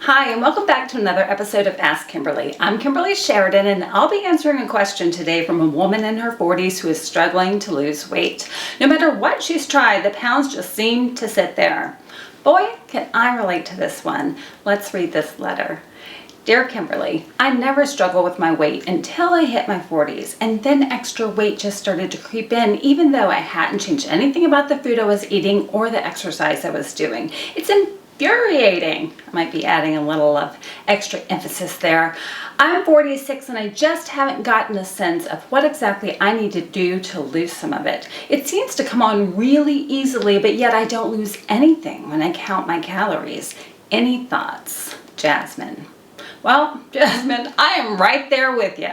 Hi, and welcome back to another episode of Ask Kimberly. I'm Kimberly Sheridan, and I'll be answering a question today from a woman in her 40s who is struggling to lose weight. No matter what she's tried, the pounds just seem to sit there. Boy, can I relate to this one. Let's read this letter. Dear Kimberly, I never struggled with my weight until I hit my 40s, and then extra weight just started to creep in even though I hadn't changed anything about the food I was eating or the exercise I was doing. It's infuriating. I might be adding a little of extra emphasis there. I'm 46 and I just haven't gotten a sense of what exactly I need to do to lose some of it. It seems to come on really easily, but yet I don't lose anything when I count my calories. Any thoughts? Jasmine. Well, Jasmine, I am right there with you.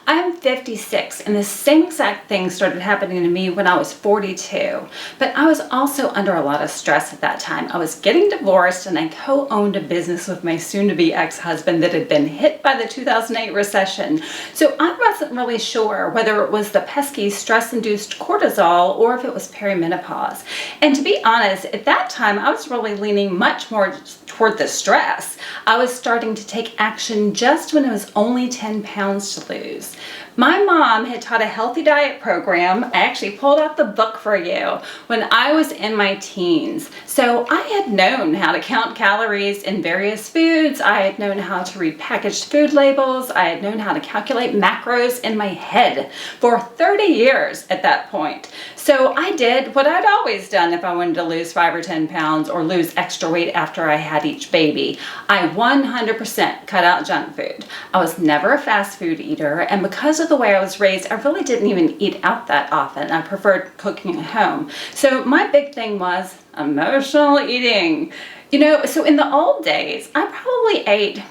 I'm 56, and the same exact thing started happening to me when I was 42. But I was also under a lot of stress at that time. I was getting divorced, and I co-owned a business with my soon-to-be ex-husband that had been hit by the 2008 recession. So I wasn't really sure whether it was the pesky stress-induced cortisol or if it was perimenopause. And to be honest, at that time, I was really leaning much more toward the stress. I was starting to take action just when it was only 10 pounds to lose. My mom had taught a healthy diet program. I actually pulled out the book for you when I was in my teens. So I had known how to count calories in various foods. I had known how to read packaged food labels. I had known how to calculate macros in my head for 30 years at that point. So I did what I'd always done if I wanted to lose 5 or 10 pounds or lose extra weight after I had each baby. I 100% cut out junk food. I was never a fast food eater, and because of the way I was raised, I really didn't even eat out that often. I preferred cooking at home. So my big thing was emotional eating. So in the old days, I probably ate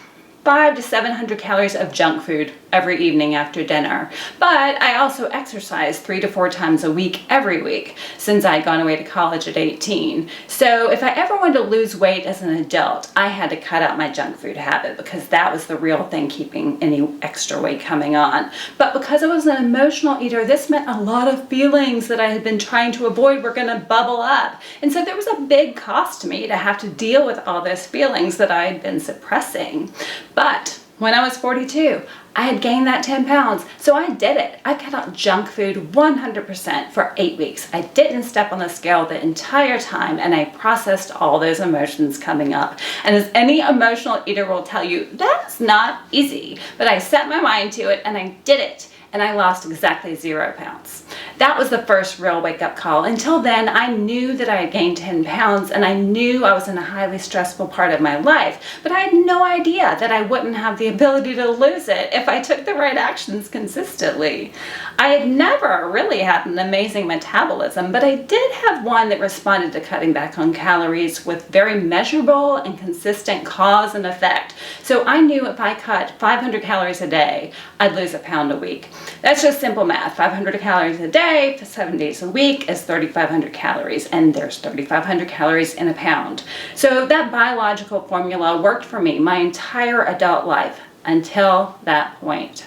500 to 700 calories of junk food every evening after dinner. But I also exercised 3 to 4 times a week every week since I had gone away to college at 18. So if I ever wanted to lose weight as an adult, I had to cut out my junk food habit because that was the real thing keeping any extra weight coming on. But because I was an emotional eater, this meant a lot of feelings that I had been trying to avoid were going to bubble up. And so there was a big cost to me to have to deal with all those feelings that I had been suppressing. But when I was 42, I had gained that 10 pounds, so I did it. I cut out junk food 100% for 8 weeks. I didn't step on the scale the entire time, and I processed all those emotions coming up. And as any emotional eater will tell you, that's not easy. But I set my mind to it, and I did it. And I lost exactly 0 pounds. That was the first real wake-up call. Until then, I knew that I had gained 10 pounds, and I knew I was in a highly stressful part of my life, but I had no idea that I wouldn't have the ability to lose it if I took the right actions consistently. I had never really had an amazing metabolism, but I did have one that responded to cutting back on calories with very measurable and consistent cause and effect. So I knew if I cut 500 calories a day, I'd lose a pound a week. That's just simple math. 500 calories a day for 7 days a week is 3,500 calories, and there's 3,500 calories in a pound. So that biological formula worked for me my entire adult life until that point.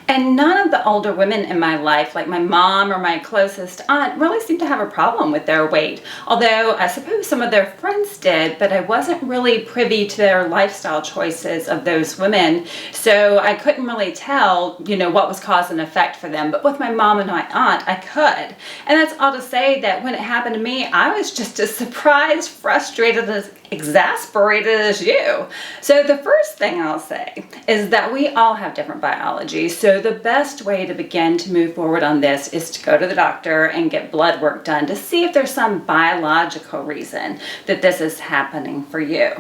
And none of the older women in my life, like my mom or my closest aunt, really seemed to have a problem with their weight. Although I suppose some of their friends did, but I wasn't really privy to their lifestyle choices of those women. So I couldn't really tell, what was cause and effect for them. But with my mom and my aunt, I could. And that's all to say that when it happened to me, I was just as surprised, frustrated, as exasperated as you. So the first thing I'll say is that we all have different biology. So the best way to begin to move forward on this is to go to the doctor and get blood work done to see if there's some biological reason that this is happening for you.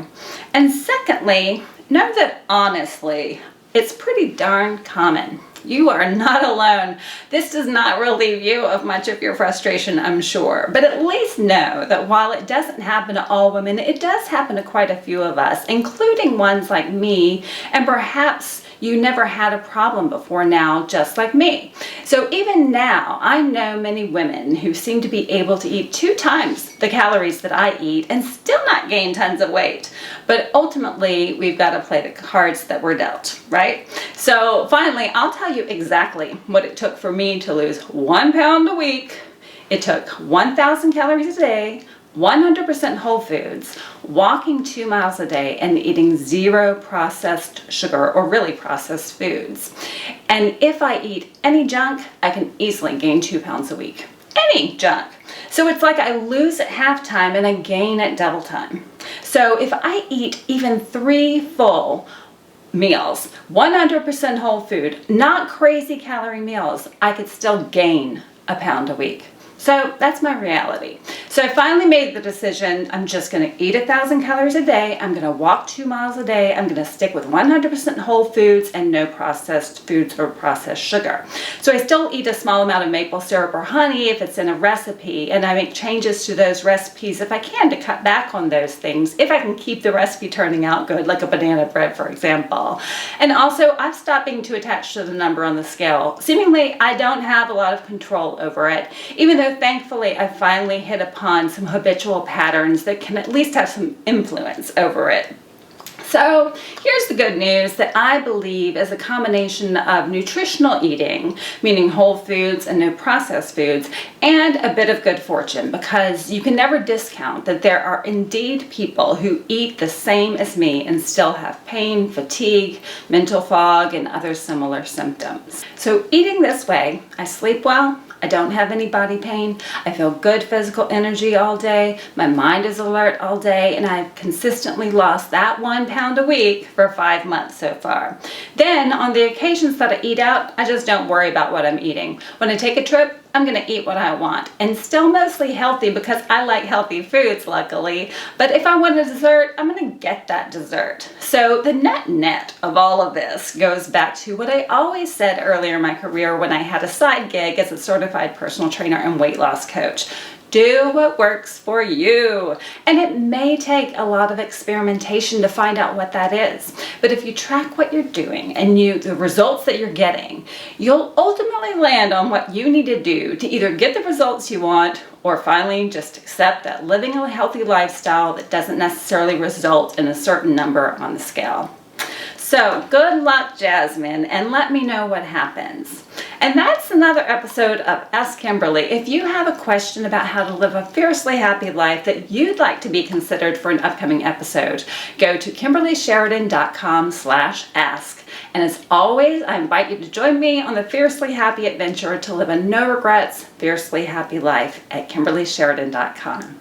And secondly, know that honestly, it's pretty darn common. You are not alone. This does not relieve you of much of your frustration, I'm sure. But at least know that while it doesn't happen to all women, it does happen to quite a few of us, including ones like me, and perhaps you never had a problem before now, just like me. So even now, I know many women who seem to be able to eat 2 times the calories that I eat and still not gain tons of weight. But ultimately, we've got to play the cards that we're dealt, right? So finally, I'll tell you exactly what it took for me to lose 1 pound a week. It took 1,000 calories a day, 100% whole foods, walking 2 miles a day, and eating 0 processed sugar or really processed foods. And if I eat any junk, I can easily gain 2 pounds a week. Any junk. So it's like I lose at halftime and I gain at double time. So if I eat even 3 full meals, 100% whole food, not crazy calorie meals, I could still gain a pound a week. So that's my reality. So I finally made the decision, I'm just going to eat 1,000 calories a day. I'm going to walk 2 miles a day. I'm going to stick with 100% whole foods and no processed foods or processed sugar. So I still eat a small amount of maple syrup or honey if it's in a recipe, and I make changes to those recipes if I can to cut back on those things, if I can keep the recipe turning out good, like a banana bread, for example. And also, I've stopped being too attached to the number on the scale. Seemingly, I don't have a lot of control over it, even though thankfully I finally hit upon some habitual patterns that can at least have some influence over it. So here's the good news that I believe is a combination of nutritional eating, meaning whole foods and no processed foods, and a bit of good fortune, because you can never discount that there are indeed people who eat the same as me and still have pain, fatigue, mental fog, and other similar symptoms. So eating this way, I sleep well, I don't have any body pain, I feel good physical energy all day, my mind is alert all day, and I've consistently lost that 1 pound a week for 5 months so far. Then on the occasions that I eat out, I just don't worry about what I'm eating. When I take a trip, I'm going to eat what I want, and still mostly healthy because I like healthy foods, luckily. But if I want a dessert, I'm going to get that dessert. So the net of all of this goes back to what I always said earlier in my career when I had a side gig as a certified personal trainer and weight loss coach. Do what works for you. And it may take a lot of experimentation to find out what that is. But if you track what you're doing and the results that you're getting, you'll ultimately land on what you need to do to either get the results you want or finally just accept that living a healthy lifestyle that doesn't necessarily result in a certain number on the scale. So good luck, Jasmine, and let me know what happens. And that's another episode of Ask Kimberly. If you have a question about how to live a fiercely happy life that you'd like to be considered for an upcoming episode, go to KimberlySheridan.com/ask. And as always, I invite you to join me on the fiercely happy adventure to live a no regrets, fiercely happy life at KimberlySheridan.com.